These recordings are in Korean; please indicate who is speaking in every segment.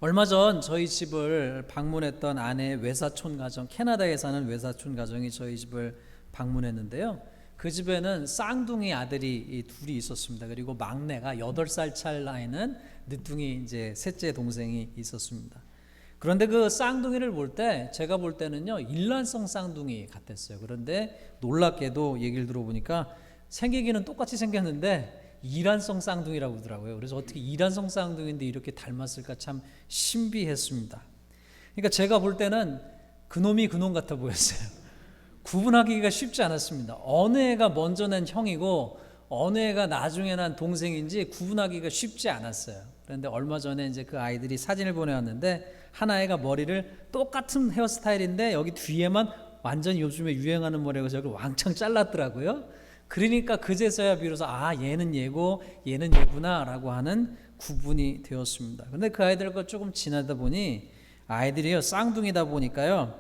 Speaker 1: 얼마 전 저희 집을 방문했던 아내의 외사촌 가정, 캐나다에 사는 외사촌 가정이 저희 집을 방문했는데요. 그 집에는 쌍둥이 아들이 둘이 있었습니다. 그리고 막내가 8살 차이 나이는 늦둥이 이제 셋째 동생이 있었습니다. 그런데 그 쌍둥이를 볼 때 제가 볼 때는요, 일란성 쌍둥이 같았어요. 그런데 놀랍게도 얘기를 들어보니까 생기기는 똑같이 생겼는데 이란성 쌍둥이라고 하더라고요. 그래서 어떻게 이란성 쌍둥이인데 이렇게 닮았을까 참 신비했습니다. 그러니까 제가 볼 때는 그놈이 그놈 같아 보였어요. 구분하기가 쉽지 않았습니다. 어느 애가 먼저 난 형이고 어느 애가 나중에 난 동생인지 구분하기가 쉽지 않았어요. 그런데 얼마 전에 이제 그 아이들이 사진을 보내왔는데 한 아이가 머리를 똑같은 헤어스타일인데 여기 뒤에만 완전히 요즘에 유행하는 머리가 저걸 왕창 잘랐더라고요. 그러니까 그제서야 비로소 얘는 얘고 얘는 얘구나 라고 하는 구분이 되었습니다. 그런데 그 아이들과 조금 지나다 보니 아이들이요, 쌍둥이다 보니까요,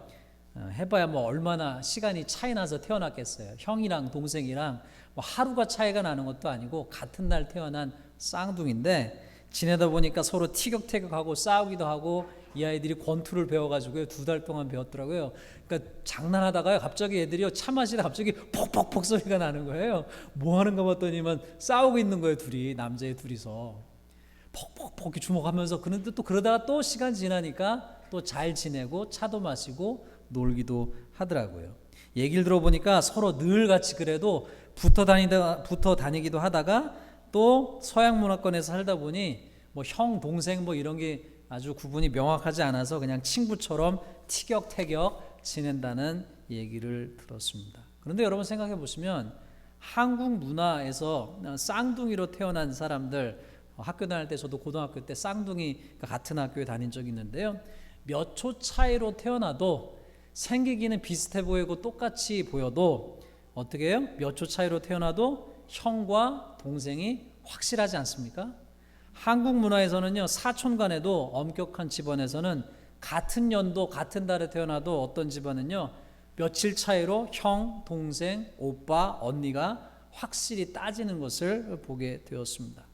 Speaker 1: 해봐야 뭐 얼마나 시간이 차이 나서 태어났겠어요. 형이랑 동생이랑 뭐 하루가 차이가 나는 것도 아니고 같은 날 태어난 쌍둥이인데 지내다 보니까 서로 티격태격하고 싸우기도 하고 이 아이들이 권투를 배워가지고요, 2달 동안 배웠더라고요. 그러니까 장난하다가요, 갑자기 애들이요, 차 마시다 갑자기 퍽퍽퍽 소리가 나는 거예요. 뭐 하는가 봤더니만 싸우고 있는 거예요, 둘이, 남자애 둘이서. 퍽퍽퍽 주먹하면서. 그런데 또 그러다가 또 시간 지나니까 또 잘 지내고 차도 마시고 놀기도 하더라고요. 얘기를 들어보니까 서로 늘 같이 그래도 붙어 다니기도 하다가 또 서양 문화권에서 살다 보니 뭐 형, 동생 뭐 이런 게 아주 구분이 명확하지 않아서 그냥 친구처럼 티격태격 지낸다는 얘기를 들었습니다. 그런데 여러분 생각해 보시면 한국 문화에서 쌍둥이로 태어난 사람들, 학교 다닐 때 저도 고등학교 때 쌍둥이 같은 학교에 다닌 적이 있는데요. 몇 초 차이로 태어나도 생기기는 비슷해 보이고 똑같이 보여도 어떻게 해요? 몇 초 차이로 태어나도 형과 동생이 확실하지 않습니까? 한국 문화에서는요, 사촌 간에도 엄격한 집안에서는 같은 연도 같은 달에 태어나도 어떤 집안은요, 며칠 차이로 형, 동생, 오빠, 언니가 확실히 따지는 것을 보게 되었습니다.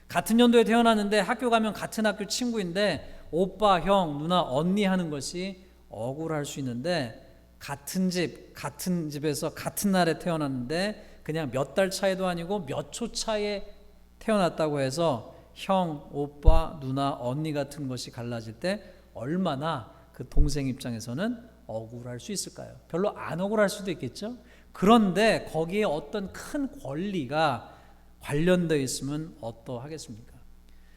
Speaker 1: 같은 연도에 태어났는데 학교 가면 같은 학교 친구인데 오빠, 형, 누나, 언니 하는 것이 억울할 수 있는데 같은 집에서 같은 날에 태어났는데 그냥 몇 달 차이도 아니고 몇 초 차이에 태어났다고 해서 형, 오빠, 누나, 언니 같은 것이 갈라질 때 얼마나 그 동생 입장에서는 억울할 수 있을까요? 별로 안 억울할 수도 있겠죠. 그런데 거기에 어떤 큰 권리가 관련되어 있으면 어떠하겠습니까?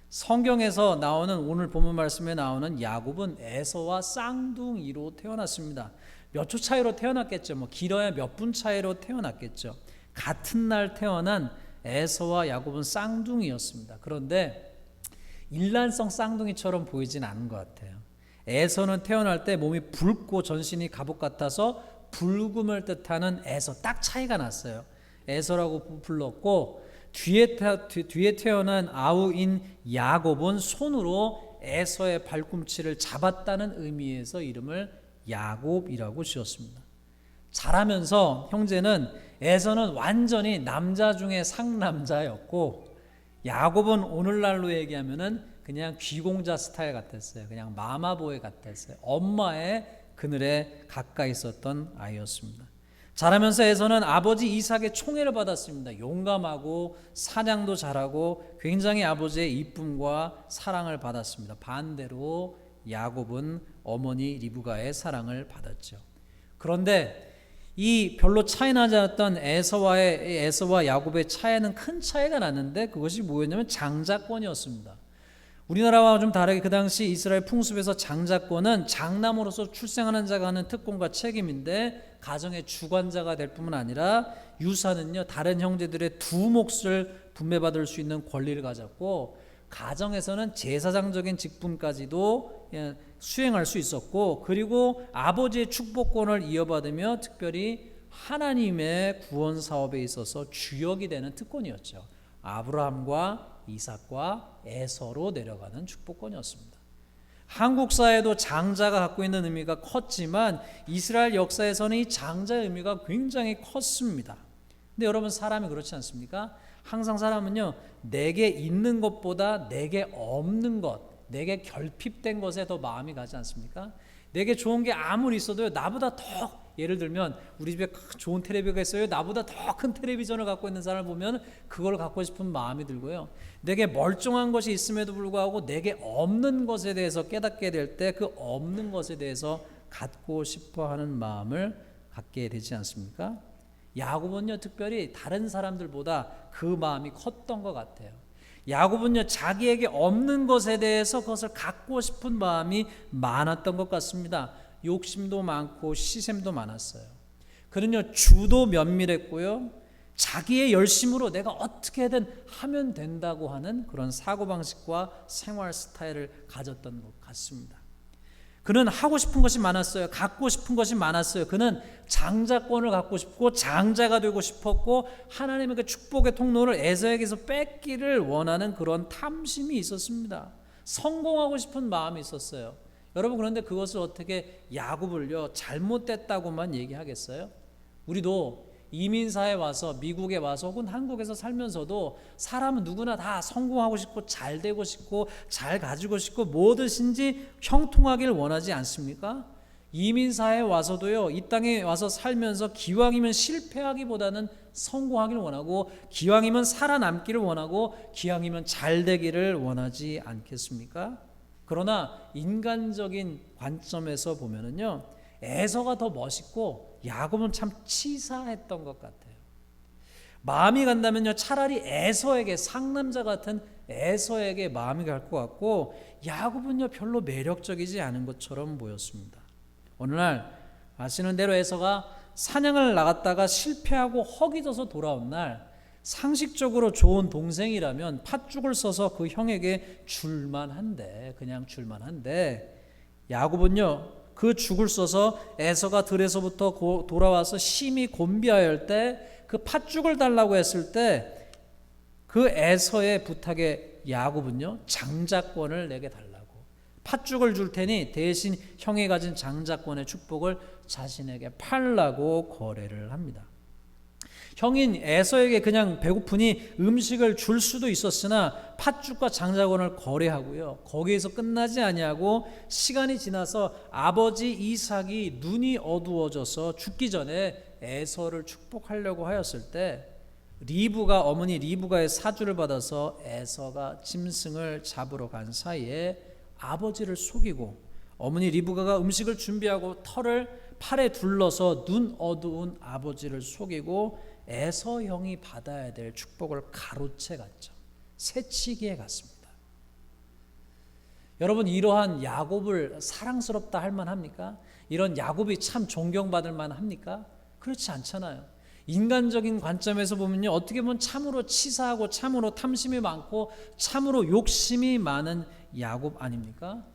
Speaker 1: 성경에서 나오는, 오늘 본문 말씀에 나오는 야곱은 에서와 쌍둥이로 태어났습니다. 몇 초 차이로 태어났겠죠. 뭐 길어야 몇 분 차이로 태어났겠죠. 같은 날 태어난 에서와 야곱은 쌍둥이였습니다. 그런데 일란성 쌍둥이처럼 보이진 않은 것 같아요. 에서는 태어날 때 몸이 붉고 전신이 갑옷 같아서 붉음을 뜻하는 에서, 딱 차이가 났어요. 에서라고 불렀고 뒤에 태어난 아우인 야곱은 손으로 에서의 발꿈치를 잡았다는 의미에서 이름을 야곱이라고 지었습니다. 자라면서 형제는 에서는 완전히 남자 중에 상남자였고 야곱은 오늘날로 얘기하면은 그냥 귀공자 스타일 같았어요. 그냥 마마보이 같았어요. 엄마의 그늘에 가까이 있었던 아이였습니다. 자라면서 에서는 아버지 이삭의 총애를 받았습니다. 용감하고 사냥도 잘하고 굉장히 아버지의 이쁨과 사랑을 받았습니다. 반대로 야곱은 어머니 리브가의 사랑을 받았죠. 그런데 이 별로 차이 나지 않았던 에서와 야곱의 차이는 큰 차이가 났는데 그것이 뭐였냐면 장자권이었습니다. 우리나라와 좀 다르게 그 당시 이스라엘 풍습에서 장자권은 장남으로서 출생하는 자가 하는 특권과 책임인데 가정의 주관자가 될 뿐만 아니라 유산은요, 다른 형제들의 두 몫을 분배받을 수 있는 권리를 가졌고 가정에서는 제사장적인 직분까지도 수행할 수 있었고 그리고 아버지의 축복권을 이어받으며 특별히 하나님의 구원 사업에 있어서 주역이 되는 특권이었죠. 아브라함과 이삭과 에서로 내려가는 축복권이었습니다. 한국 사회도 장자가 갖고 있는 의미가 컸지만 이스라엘 역사에서는 이 장자의 의미가 굉장히 컸습니다. 근데 여러분, 사람이 그렇지 않습니까? 항상 사람은요, 내게 있는 것보다 내게 없는 것, 내게 결핍된 것에 더 마음이 가지 않습니까? 내게 좋은 게 아무리 있어도요, 나보다 더, 예를 들면 우리 집에 좋은 텔레비가 있어요. 나보다 더 큰 텔레비전을 갖고 있는 사람을 보면 그걸 갖고 싶은 마음이 들고요, 내게 멀쩡한 것이 있음에도 불구하고 내게 없는 것에 대해서 깨닫게 될 때 그 없는 것에 대해서 갖고 싶어 하는 마음을 갖게 되지 않습니까? 야곱은요, 특별히 다른 사람들보다 그 마음이 컸던 것 같아요. 야곱은요, 자기에게 없는 것에 대해서 그것을 갖고 싶은 마음이 많았던 것 같습니다. 욕심도 많고 시샘도 많았어요. 그는요, 주도 면밀했고요, 자기의 열심으로 내가 어떻게든 하면 된다고 하는 그런 사고방식과 생활 스타일을 가졌던 것 같습니다. 그는 하고 싶은 것이 많았어요. 갖고 싶은 것이 많았어요. 그는 장자권을 갖고 싶고 장자가 되고 싶었고 하나님의 그 축복의 통로를 에서에게서 뺏기를 원하는 그런 탐심이 있었습니다. 성공하고 싶은 마음이 있었어요. 여러분, 그런데 그것을 어떻게 야곱을요, 잘못됐다고만 얘기하겠어요? 우리도 이민사에 와서, 미국에 와서 혹은 한국에서 살면서도 사람은 누구나 다 성공하고 싶고 잘 되고 싶고 잘 가지고 싶고 뭐든지 형통하길 원하지 않습니까? 이민사에 와서도요, 이 땅에 와서 살면서 기왕이면 실패하기보다는 성공하기를 원하고, 기왕이면 살아남기를 원하고, 기왕이면 잘 되기를 원하지 않겠습니까? 그러나 인간적인 관점에서 보면은요, 에서가 더 멋있고 야곱은 참 치사했던 것 같아요. 마음이 간다면요, 차라리 에서에게, 상남자 같은 에서에게 마음이 갈 것 같고, 야곱은요, 별로 매력적이지 않은 것처럼 보였습니다. 어느 날 아시는 대로 에서가 사냥을 나갔다가 실패하고 허기져서 돌아온 날, 상식적으로 좋은 동생이라면 팥죽을 써서 그 형에게 줄만한데, 그냥 줄만한데, 야곱은요, 그 죽을 써서 에서가 들에서부터 돌아와서 심히 곤비하여 때 그 팥죽을 달라고 했을 때 그 에서의 부탁에 야곱은요, 장자권을 내게 달라고, 팥죽을 줄 테니 대신 형이 가진 장자권의 축복을 자신에게 팔라고 거래를 합니다. 형인 에서에게 그냥 배고프니 음식을 줄 수도 있었으나 팥죽과 장자권을 거래하고요, 거기에서 끝나지 아니하고 시간이 지나서 아버지 이삭이 눈이 어두워져서 죽기 전에 에서를 축복하려고 하였을 때, 리브가, 어머니 리브가의 사주를 받아서 에서가 짐승을 잡으러 간 사이에 아버지를 속이고, 어머니 리브가가 음식을 준비하고 털을 팔에 둘러서 눈 어두운 아버지를 속이고 에서 형이 받아야 될 축복을 가로채 갔죠. 새치기에 갔습니다. 여러분, 이러한 야곱을 사랑스럽다 할 만합니까? 이런 야곱이 참 존경받을 만합니까? 그렇지 않잖아요. 인간적인 관점에서 보면요, 어떻게 보면 참으로 치사하고 참으로 탐심이 많고 참으로 욕심이 많은 야곱 아닙니까?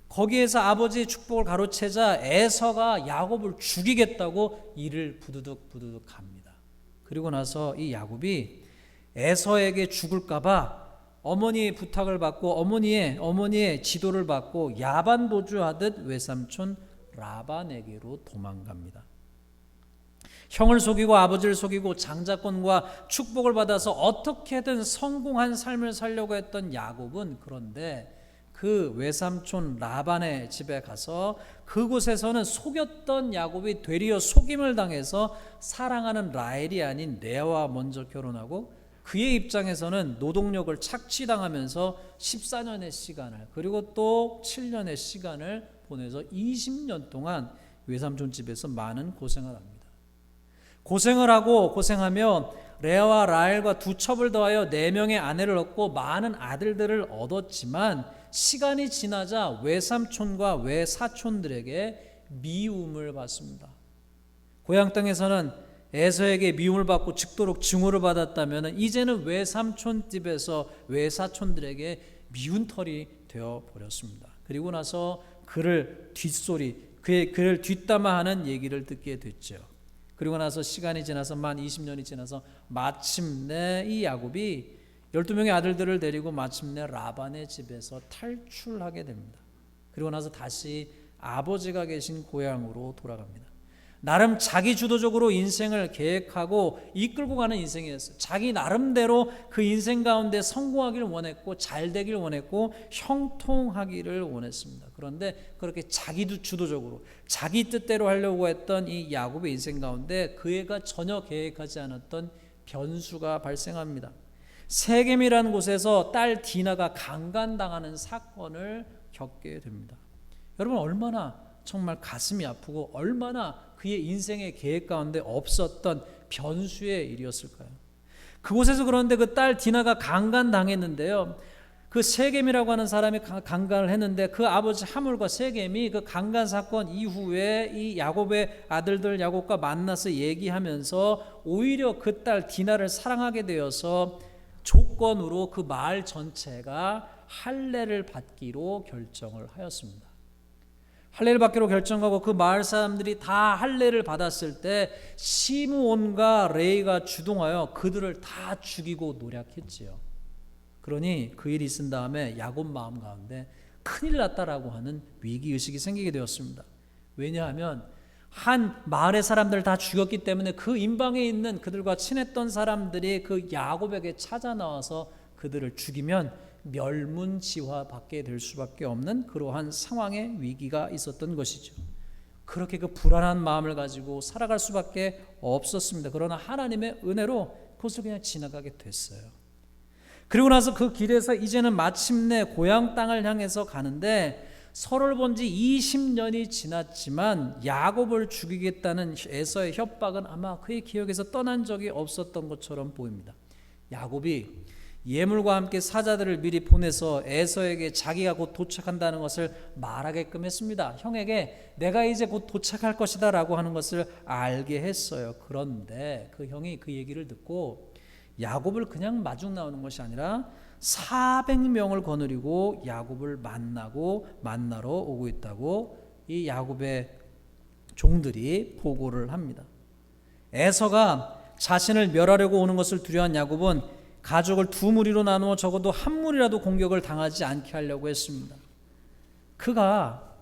Speaker 1: 거기에서 아버지의 축복을 가로채자 에서가 야곱을 죽이겠다고 이를 부두둑 갑니다. 그리고 나서 이 야곱이 에서에게 죽을까봐 어머니의 부탁을 받고 어머니의 지도를 받고 야반도주하듯 외삼촌 라반에게로 도망갑니다. 형을 속이고 아버지를 속이고 장자권과 축복을 받아서 어떻게든 성공한 삶을 살려고 했던 야곱은, 그런데 그 외삼촌 라반의 집에 가서 그곳에서는 속였던 야곱이 되리어 속임을 당해서 사랑하는 라헬이 아닌 레아와 먼저 결혼하고, 그의 입장에서는 노동력을 착취당하면서 14년의 시간을, 그리고 또 7년의 시간을 보내서 20년 동안 외삼촌 집에서 많은 고생을 합니다. 고생을 하고 고생하며 레아와 라헬과 두 첩을 더하여 4명의 아내를 얻고 많은 아들들을 얻었지만, 시간이 지나자 외삼촌과 외사촌들에게 미움을 받습니다. 고향 땅에서는 에서에게 미움을 받고 죽도록 증오를 받았다면, 이제는 외삼촌 집에서 외사촌들에게 미운 털이 되어 버렸습니다. 그리고 나서 그를 뒷담화하는 얘기를 듣게 됐죠. 그리고 나서 시간이 지나서 만 20년이 지나서 마침내 이 야곱이 12명의 아들들을 데리고 마침내 라반의 집에서 탈출하게 됩니다. 그리고 나서 다시 아버지가 계신 고향으로 돌아갑니다. 나름 자기 주도적으로 인생을 계획하고 이끌고 가는 인생이었어요. 자기 나름대로 그 인생 가운데 성공하기를 원했고 잘 되기를 원했고 형통하기를 원했습니다. 그런데 그렇게 자기도 주도적으로 자기 뜻대로 하려고 했던 이 야곱의 인생 가운데 그 애가 전혀 계획하지 않았던 변수가 발생합니다. 세겜이라는 곳에서 딸 디나가 강간당하는 사건을 겪게 됩니다. 여러분, 얼마나 정말 가슴이 아프고 얼마나 그의 인생의 계획 가운데 없었던 변수의 일이었을까요? 그곳에서 그런데 그 딸 디나가 강간당했는데요. 그 세겜이라고 하는 사람이 강간을 했는데 그 아버지 하물과 세겜이 그 강간 사건 이후에 이 야곱의 아들들 야곱과 만나서 얘기하면서 오히려 그 딸 디나를 사랑하게 되어서 조건으로 그 마을 전체가 할례를 받기로 결정을 하였습니다. 할례를 받기로 결정하고 그 마을 사람들이 다 할례를 받았을 때 시므온과 레위가 주동하여 그들을 다 죽이고 노략했지요. 그러니 그 일이 있은 다음에 야곱 마음 가운데 큰일 났다라고 하는 위기의식이 생기게 되었습니다. 왜냐하면 한 마을의 사람들을 다 죽였기 때문에 그 인방에 있는 그들과 친했던 사람들이 그 야곱에게 찾아 나와서 그들을 죽이면 멸문지화 받게 될 수밖에 없는 그러한 상황의 위기가 있었던 것이죠. 그렇게 그 불안한 마음을 가지고 살아갈 수밖에 없었습니다. 그러나 하나님의 은혜로 그것을 그냥 지나가게 됐어요. 그리고 나서 그 길에서 이제는 마침내 고향 땅을 향해서 가는데 서로를 본 지 20년이 지났지만 야곱을 죽이겠다는 에서의 협박은 아마 그의 기억에서 떠난 적이 없었던 것처럼 보입니다. 야곱이 예물과 함께 사자들을 미리 보내서 에서에게 자기가 곧 도착한다는 것을 말하게끔 했습니다. 형에게 내가 이제 곧 도착할 것이다 라고 하는 것을 알게 했어요. 그런데 그 형이 그 얘기를 듣고 야곱을 그냥 마중 나오는 것이 아니라 400명을 거느리고 야곱을 만나러 오고 있다고 이 야곱의 종들이 보고를 합니다. 에서가 자신을 멸하려고 오는 것을 두려워한 야곱은 가족을 두 무리로 나누어 적어도 한 무리라도 공격을 당하지 않게 하려고 했습니다. 그가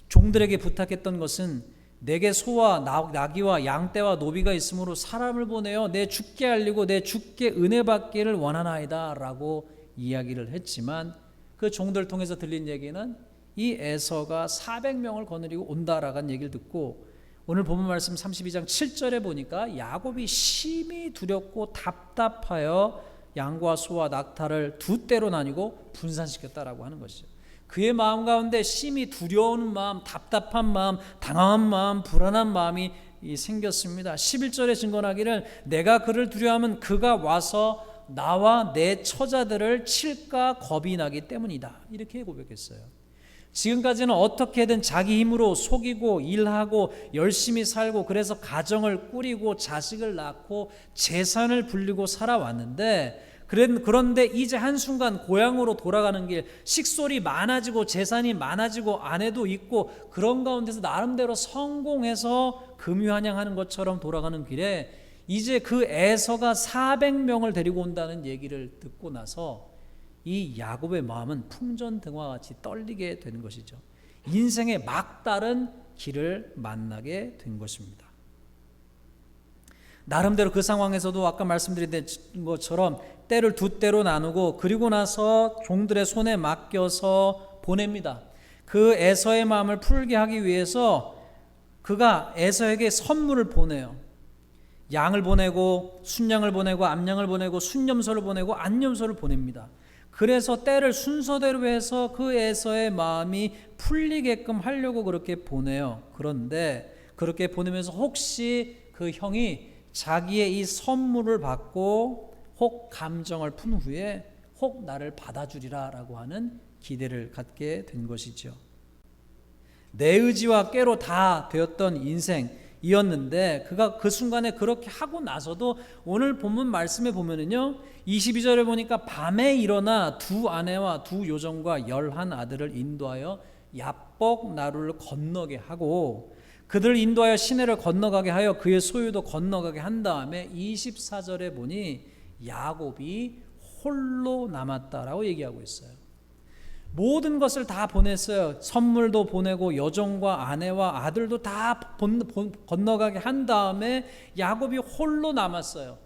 Speaker 1: 종들에게 부탁했던 것은 내게 소와 나귀와 양떼와 노비가 있으므로 사람을 보내어 내 주께 알리고 내 주께 은혜 받기를 원하나이다 라고 이야기를 했지만 그 종들 통해서 들린 얘기는 이 에서가 400명을 거느리고 온다라는 얘기를 듣고 오늘 본문 말씀 32장 7절에 보니까 야곱이 심히 두렵고 답답하여 양과 소와 낙타를 두 떼로 나뉘고 분산시켰다라고 하는 것이죠. 그의 마음 가운데 심히 두려운 마음, 답답한 마음, 당황한 마음, 불안한 마음이 생겼습니다. 11절에 증언하기를 내가 그를 두려워하면 그가 와서 나와 내 처자들을 칠까 겁이 나기 때문이다. 이렇게 고백했어요. 지금까지는 어떻게든 자기 힘으로 속이고 일하고 열심히 살고 그래서 가정을 꾸리고 자식을 낳고 재산을 불리고 살아왔는데 그런데 이제 한순간 고향으로 돌아가는 길 식솔이 많아지고 재산이 많아지고 아내도 있고 그런 가운데서 나름대로 성공해서 금유한양하는 것처럼 돌아가는 길에 이제 그 에서가 400명을 데리고 온다는 얘기를 듣고 나서 이 야곱의 마음은 풍전등화 같이 떨리게 된 것이죠. 인생의 막다른 길을 만나게 된 것입니다. 나름대로 그 상황에서도 아까 말씀드린 것처럼 때를 두 때로 나누고 그리고 나서 종들의 손에 맡겨서 보냅니다. 그 에서의 마음을 풀게 하기 위해서 그가 에서에게 선물을 보내요. 양을 보내고 순양을 보내고 암양을 보내고 순염소를 보내고 안염소를 보냅니다. 그래서 때를 순서대로 해서 그 에서의 마음이 풀리게끔 하려고 그렇게 보내요. 그런데 그렇게 보내면서 혹시 그 형이 자기의 이 선물을 받고 혹 감정을 푼 후에 혹 나를 받아주리라 라고 하는 기대를 갖게 된 것이죠. 내 의지와 꾀로 다 되었던 인생이었는데 그가 그 순간에 그렇게 하고 나서도 오늘 본문 말씀에 보면은요 22절에 보니까 밤에 일어나 두 아내와 두 요정과 11 아들을 인도하여 야복 나루를 건너게 하고 그들을 인도하여 시내를 건너가게 하여 그의 소유도 건너가게 한 다음에 24절에 보니 야곱이 홀로 남았다라고 얘기하고 있어요. 모든 것을 다 보냈어요. 선물도 보내고 여종과 아내와 아들도 다 건너가게 한 다음에 야곱이 홀로 남았어요.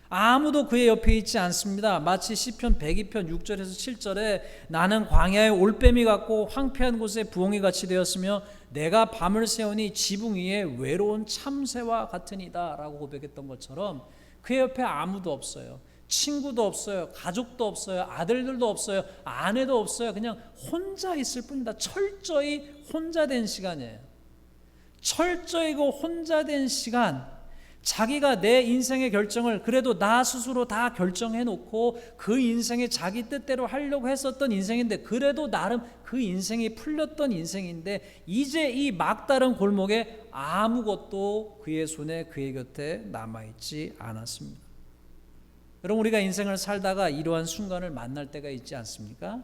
Speaker 1: 아무도 그의 옆에 있지 않습니다. 마치 시편 102편 6절에서 7절에 나는 광야의 올빼미 같고 황폐한 곳에 부엉이 같이 되었으며 내가 밤을 새우니 지붕 위에 외로운 참새와 같으니다 라고 고백했던 것처럼 그의 옆에 아무도 없어요. 친구도 없어요. 가족도 없어요. 아들들도 없어요. 아내도 없어요. 그냥 혼자 있을 뿐이다. 철저히 혼자 된 시간이에요. 철저히 그 혼자 된 시간, 자기가 내 인생의 결정을 그래도 나 스스로 다 결정해 놓고 그 인생에 자기 뜻대로 하려고 했었던 인생인데, 그래도 나름 그 인생이 풀렸던 인생인데, 이제 이 막다른 골목에 아무것도 그의 손에 그의 곁에 남아있지 않았습니다. 여러분, 우리가 인생을 살다가 이러한 순간을 만날 때가 있지 않습니까?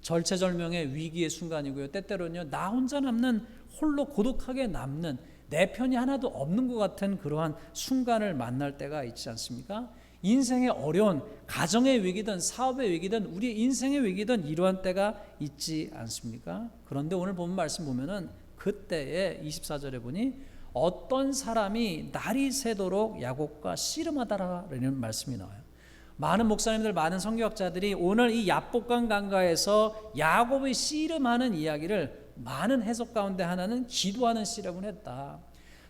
Speaker 1: 절체절명의 위기의 순간이고요. 때때로는요, 나 혼자 남는, 홀로 고독하게 남는, 내 편이 하나도 없는 것 같은 그러한 순간을 만날 때가 있지 않습니까? 인생의 어려운, 가정의 위기든 사업의 위기든 우리 인생의 위기든 이러한 때가 있지 않습니까? 그런데 오늘 본 말씀 보면은 그때에 24절에 보니 어떤 사람이 날이 새도록 야곱과 씨름하다라는 말씀이 나와요. 많은 목사님들, 많은 성경학자들이 오늘 이 야복강 강가에서 야곱의 씨름하는 이야기를 많은 해석 가운데 하나는 기도하는 씨름을 했다.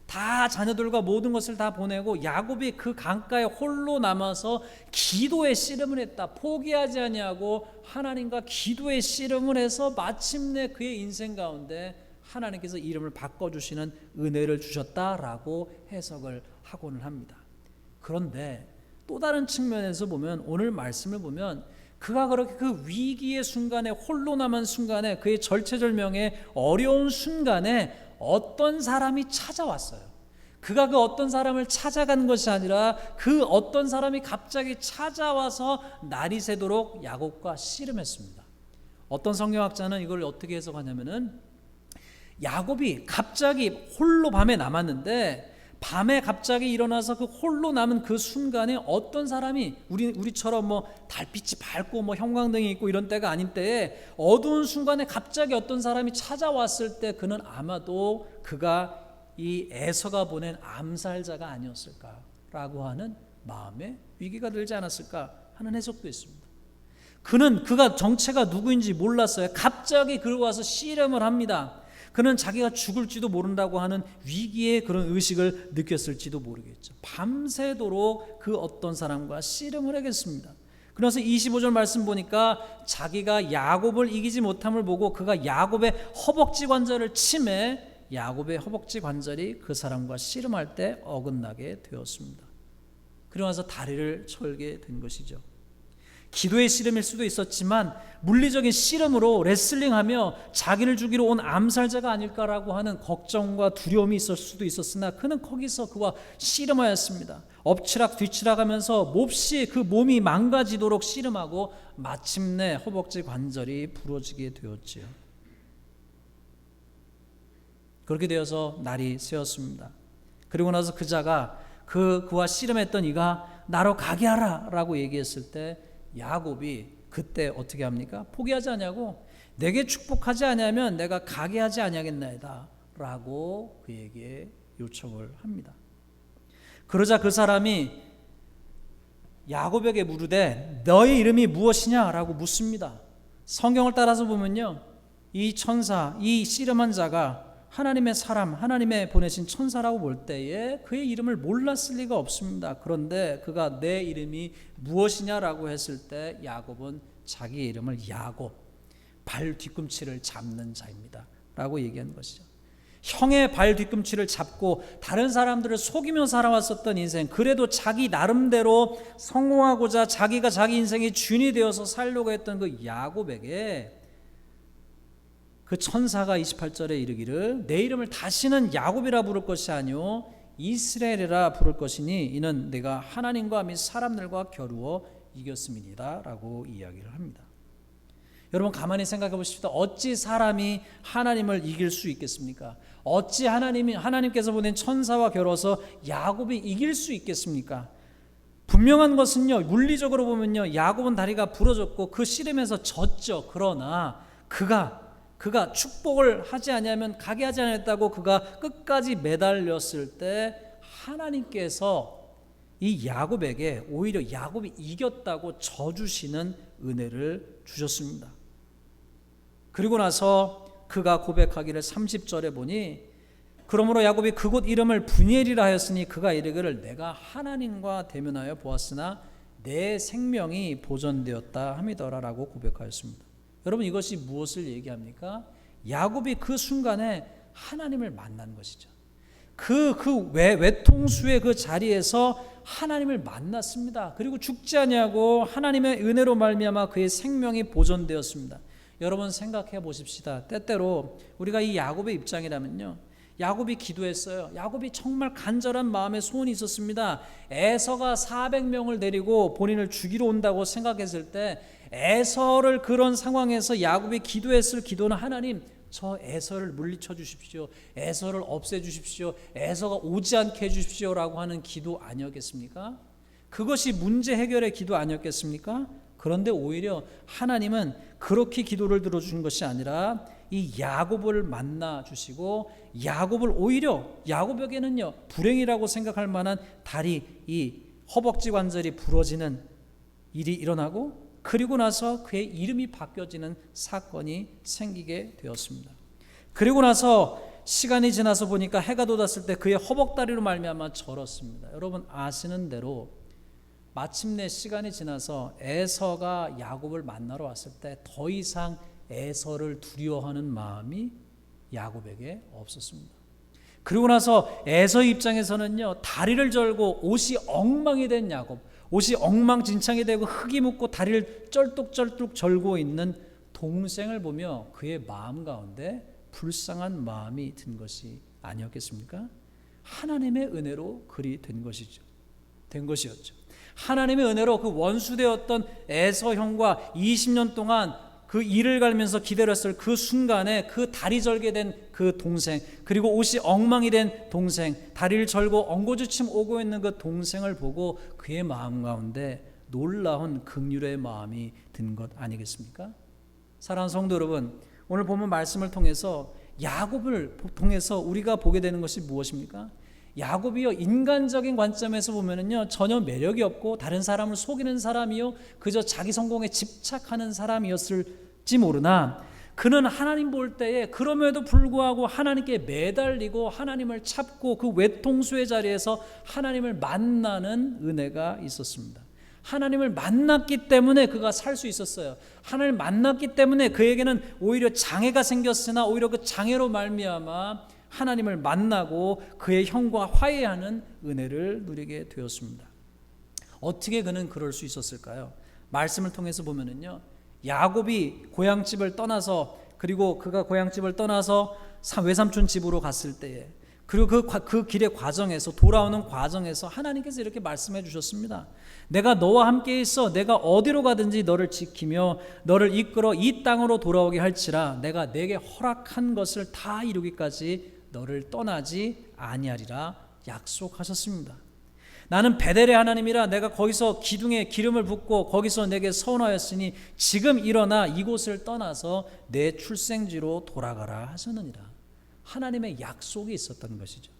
Speaker 1: 다 자녀들과 모든 것을 다 보내고 야곱이 그 강가에 홀로 남아서 기도의 씨름을 했다. 포기하지 아니하고 하나님과 기도의 씨름을 해서 마침내 그의 인생 가운데 하나님께서 이름을 바꿔주시는 은혜를 주셨다라고 해석을 하고는 합니다. 그런데 또 다른 측면에서 보면, 오늘 말씀을 보면 그가 그렇게 그 위기의 순간에, 홀로 남은 순간에, 그의 절체절명의 어려운 순간에 어떤 사람이 찾아왔어요. 그가 그 어떤 사람을 찾아간 것이 아니라 그 어떤 사람이 갑자기 찾아와서 날이 새도록 야곱과 씨름했습니다. 어떤 성경학자는 이걸 어떻게 해석하냐면은, 야곱이 갑자기 홀로 밤에 남았는데 밤에 갑자기 일어나서 그 홀로 남은 그 순간에 어떤 사람이 우리처럼 뭐 달빛이 밝고 뭐 형광등이 있고 이런 때가 아닌 때에 어두운 순간에 갑자기 어떤 사람이 찾아왔을 때 그는 아마도 그가 이 에서가 보낸 암살자가 아니었을까라고 하는 마음에 위기가 들지 않았을까 하는 해석도 있습니다. 그가 정체가 누구인지 몰랐어요. 갑자기 그러고 와서 씨름을 합니다. 그는 자기가 죽을지도 모른다고 하는 위기의 그런 의식을 느꼈을지도 모르겠죠. 밤새도록 그 어떤 사람과 씨름을 하겠습니다. 그래서 25절 말씀 보니까 자기가 야곱을 이기지 못함을 보고 그가 야곱의 허벅지 관절을 치매 야곱의 허벅지 관절이 그 사람과 씨름할 때 어긋나게 되었습니다. 그러면서 다리를 철게 된 것이죠. 기도의 씨름일 수도 있었지만 물리적인 씨름으로 레슬링하며 자기를 죽이러 온 암살자가 아닐까라고 하는 걱정과 두려움이 있을 수도 있었으나 그는 거기서 그와 씨름하였습니다. 엎치락 뒤치락 하면서 몹시 그 몸이 망가지도록 씨름하고 마침내 허벅지 관절이 부러지게 되었지요. 그렇게 되어서 날이 새었습니다. 그리고 나서 그자가 그와 씨름했던 이가 나로 가게 하라 라고 얘기했을 때 야곱이 그때 어떻게 합니까? 포기하지 아니하고 내게 축복하지 아니하면 내가 가게 하지 아니하겠나이다 라고 그에게 요청을 합니다. 그러자 그 사람이 야곱에게 물으되 너의 이름이 무엇이냐 라고 묻습니다. 성경을 따라서 보면요, 이 천사, 이 씨름한 자가 하나님의 사람, 하나님의 보내신 천사라고 볼 때에 그의 이름을 몰랐을 리가 없습니다. 그런데 그가 내 이름이 무엇이냐라고 했을 때 야곱은 자기의 이름을 야곱, 발 뒤꿈치를 잡는 자입니다 라고 얘기한 것이죠. 형의 발 뒤꿈치를 잡고 다른 사람들을 속이며 살아왔었던 인생, 그래도 자기 나름대로 성공하고자 자기가 자기 인생의 주인이 되어서 살려고 했던 그 야곱에게 그 천사가 28절에 이르기를 내 이름을 다시는 야곱이라 부를 것이 아니요 이스라엘이라 부를 것이니 이는 내가 하나님과 및 사람들과 겨루어 이겼음이니라 라고 이야기를 합니다. 여러분 가만히 생각해 보십시오. 어찌 사람이 하나님을 이길 수 있겠습니까? 어찌 하나님께서 보낸 천사와 겨뤄서 야곱이 이길 수 있겠습니까? 분명한 것은요, 물리적으로 보면요, 야곱은 다리가 부러졌고 그 씨름에서 졌죠. 그러나 그가 축복을 하지 아니하면 가게 하지 않았다고 그가 끝까지 매달렸을 때 하나님께서 이 야곱에게 오히려 야곱이 이겼다고 져주시는 은혜를 주셨습니다. 그리고 나서 그가 고백하기를 30절에 보니 그러므로 야곱이 그곳 이름을 브니엘이라 하였으니 그가 이르기를 내가 하나님과 대면하여 보았으나 내 생명이 보존되었다 함이더라라고 고백하였습니다. 여러분 이것이 무엇을 얘기합니까? 야곱이 그 순간에 하나님을 만난 것이죠. 그 외통수의 그 자리에서 하나님을 만났습니다. 그리고 죽지 아니하고 하나님의 은혜로 말미암아 그의 생명이 보존되었습니다. 여러분 생각해 보십시다. 때때로 우리가 이 야곱의 입장이라면요, 야곱이 기도했어요. 야곱이 정말 간절한 마음에 소원이 있었습니다. 에서가 400명을 데리고 본인을 죽이러 온다고 생각했을 때 에서를 그런 상황에서 야곱이 기도했을 기도는 하나님 저 에서를 물리쳐 주십시오. 에서를 없애 주십시오. 에서가 오지 않게 해 주십시오라고 하는 기도 아니었겠습니까? 그것이 문제 해결의 기도 아니었겠습니까? 그런데 오히려 하나님은 그렇게 기도를 들어주신 것이 아니라 이 야곱을 만나 주시고 야곱을 오히려 야곱에게는요 불행이라고 생각할 만한 다리 이 허벅지 관절이 부러지는 일이 일어나고 그리고 나서 그의 이름이 바뀌어지는 사건이 생기게 되었습니다. 그리고 나서 시간이 지나서 보니까 해가 돋았을 때 그의 허벅다리로 말미암아 절었습니다. 여러분 아시는 대로 마침내 시간이 지나서 에서가 야곱을 만나러 왔을 때 더 이상 에서를 두려워하는 마음이 야곱에게 없었습니다. 그리고 나서 에서 입장에서는요 다리를 절고 옷이 엉망이 된 야곱, 옷이 엉망진창이 되고 흙이 묻고 다리를 쩔뚝쩔뚝 절고 있는 동생을 보며 그의 마음 가운데 불쌍한 마음이 든 것이 아니었겠습니까? 하나님의 은혜로 그리 된 것이었죠. 하나님의 은혜로 그 원수되었던 에서 형과 20년 동안 그 이를 갈면서 기다렸을 그 순간에 그 다리 절게 된 그 동생, 그리고 옷이 엉망이 된 동생, 다리를 절고 엉거주춤 오고 있는 그 동생을 보고 그의 마음 가운데 놀라운 긍휼의 마음이 든 것 아니겠습니까? 사랑하는 성도 여러분, 오늘 본문 말씀을 통해서 야곱을 통해서 우리가 보게 되는 것이 무엇입니까? 야곱이요 인간적인 관점에서 보면은요 전혀 매력이 없고 다른 사람을 속이는 사람이요 그저 자기 성공에 집착하는 사람이었을지 모르나 그는 하나님 볼 때에 그럼에도 불구하고 하나님께 매달리고 하나님을 찾고 그 외통수의 자리에서 하나님을 만나는 은혜가 있었습니다. 하나님을 만났기 때문에 그가 살 수 있었어요. 하나님을 만났기 때문에 그에게는 오히려 장애가 생겼으나 오히려 그 장애로 말미암아 하나님을 만나고 그의 형과 화해하는 은혜를 누리게 되었습니다. 어떻게 그는 그럴 수 있었을까요? 말씀을 통해서 보면은요, 야곱이 고향집을 떠나서 그리고 그가 고향집을 떠나서 외삼촌 집으로 갔을 때에 그리고 그 길의 과정에서 돌아오는 과정에서 하나님께서 이렇게 말씀해 주셨습니다. 내가 너와 함께 있어 내가 어디로 가든지 너를 지키며 너를 이끌어 이 땅으로 돌아오게 할지라 내가 내게 허락한 것을 다 이루기까지 너를 떠나지 아니하리라 약속하셨습니다. 나는 베델의 하나님이라 내가 거기서 기둥에 기름을 붓고 거기서 내게 선하였으니 지금 일어나 이곳을 떠나서 내 출생지로 돌아가라 하셨느니라. 하나님의 약속이 있었던 것이죠.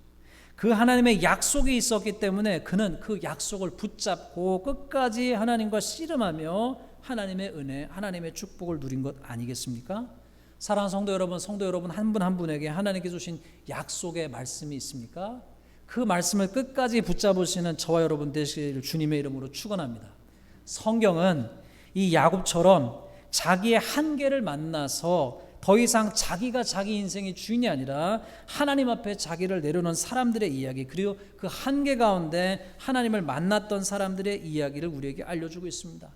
Speaker 1: 그 하나님의 약속이 있었기 때문에 그는 그 약속을 붙잡고 끝까지 하나님과 씨름하며 하나님의 은혜, 하나님의 축복을 누린 것 아니겠습니까? 사랑하는 성도 여러분 한 분 한 분에게 하나님께 주신 약속의 말씀이 있습니까? 그 말씀을 끝까지 붙잡으시는 저와 여러분 되시기를 주님의 이름으로 축원합니다. 성경은 이 야곱처럼 자기의 한계를 만나서 더 이상 자기가 자기 인생의 주인이 아니라 하나님 앞에 자기를 내려놓은 사람들의 이야기, 그리고 그 한계 가운데 하나님을 만났던 사람들의 이야기를 우리에게 알려주고 있습니다.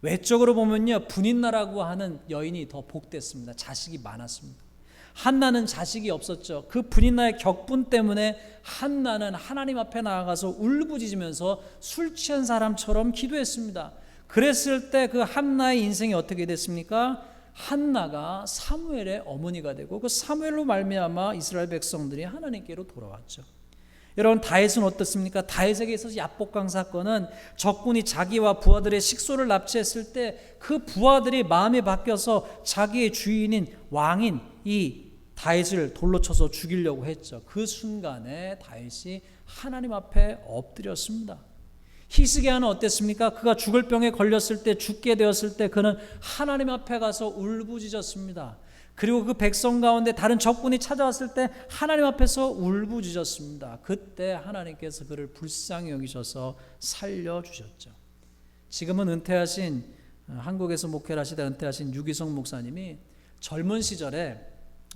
Speaker 1: 외적으로 보면요, 분인나라고 하는 여인이 더 복됐습니다. 자식이 많았습니다. 한나는 자식이 없었죠. 그 분인나의 격분 때문에 한나는 하나님 앞에 나아가서 울부짖으면서 술 취한 사람처럼 기도했습니다. 그랬을 때 그 한나의 인생이 어떻게 됐습니까? 한나가 사무엘의 어머니가 되고 그 사무엘로 말미암아 이스라엘 백성들이 하나님께로 돌아왔죠. 여러분, 다윗은 어떻습니까? 다윗에게 있어서 야복강 사건은 적군이 자기와 부하들의 식소를 납치했을 때 그 부하들이 마음이 바뀌어서 자기의 주인인 왕인 이 다윗을 돌로 쳐서 죽이려고 했죠. 그 순간에 다윗이 하나님 앞에 엎드렸습니다. 히스기야는 어땠습니까? 그가 죽을 병에 걸렸을 때, 죽게 되었을 때 그는 하나님 앞에 가서 울부짖었습니다. 그리고 그 백성 가운데 다른 적군이 찾아왔을 때 하나님 앞에서 울부짖었습니다. 그때 하나님께서 그를 불쌍히 여기셔서 살려주셨죠. 지금은 은퇴하신, 한국에서 목회를 하시다 은퇴하신 유기성 목사님이 젊은 시절에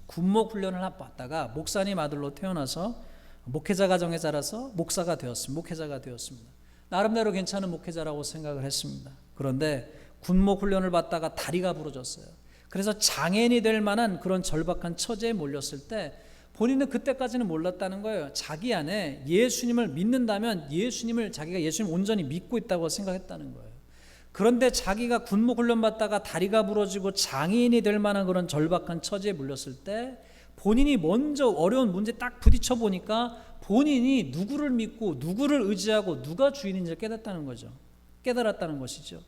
Speaker 1: 군목 훈련을 받다가 목사님 아들로 태어나서 목회자 가정에 자라서 목사가 되었습니다. 목회자가 되었습니다. 나름대로 괜찮은 목회자라고 생각을 했습니다. 그런데 군목 훈련을 받다가 다리가 부러졌어요. 그래서 장애인이 될 만한 그런 절박한 처지에 몰렸을 때 본인은 그때까지는 몰랐다는 거예요. 자기 안에 예수님을 믿는다면 자기가 예수님 온전히 믿고 있다고 생각했다는 거예요. 그런데 자기가 군목 훈련 받다가 다리가 부러지고 장애인이 될 만한 그런 절박한 처지에 몰렸을 때 본인이 먼저 어려운 문제 딱 부딪혀 보니까 본인이 누구를 믿고 누구를 의지하고 누가 주인인지를 깨달았다는 것이죠.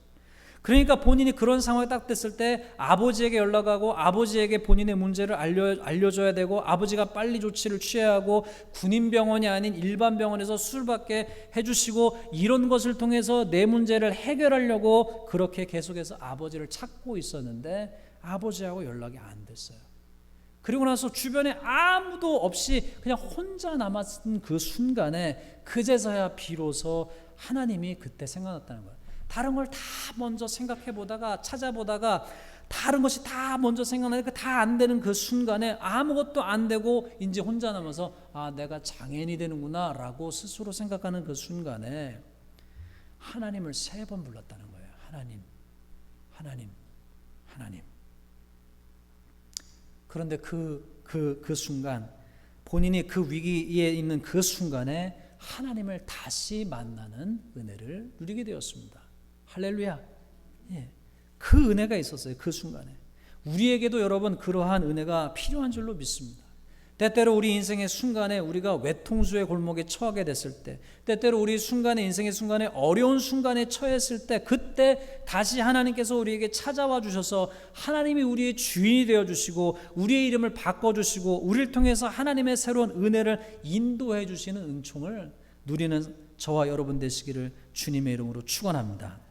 Speaker 1: 그러니까 본인이 그런 상황에 딱 됐을 때 아버지에게 연락하고 아버지에게 본인의 문제를 알려줘야 되고 아버지가 빨리 조치를 취해야 하고 군인병원이 아닌 일반 병원에서 수술받게 해주시고 이런 것을 통해서 내 문제를 해결하려고 그렇게 계속해서 아버지를 찾고 있었는데 아버지하고 연락이 안 됐어요. 그리고 나서 주변에 아무도 없이 그냥 혼자 남았던 그 순간에 그제서야 비로소 하나님이 그때 생각났다는 거예요. 다른 걸 다 먼저 생각해 보다가 찾아보다가 다른 것이 다 먼저 생각나니까 다 안 되는 그 순간에 아무것도 안 되고 이제 혼자 남아서 내가 장애인이 되는구나 라고 스스로 생각하는 그 순간에 하나님을 3번 불렀다는 거예요. 하나님, 하나님, 하나님. 그런데 그 순간 본인이 그 위기에 있는 그 순간에 하나님을 다시 만나는 은혜를 누리게 되었습니다. 할렐루야. 예. 그 은혜가 있었어요. 그 순간에. 우리에게도 여러분 그러한 은혜가 필요한 줄로 믿습니다. 때때로 우리 인생의 순간에 우리가 외통수의 골목에 처하게 됐을 때, 때때로 우리 인생의 순간에 어려운 순간에 처했을 때, 그때 다시 하나님께서 우리에게 찾아와 주셔서 하나님이 우리의 주인이 되어주시고 우리의 이름을 바꿔주시고 우리를 통해서 하나님의 새로운 은혜를 인도해 주시는 은총을 누리는 저와 여러분 되시기를 주님의 이름으로 축원합니다.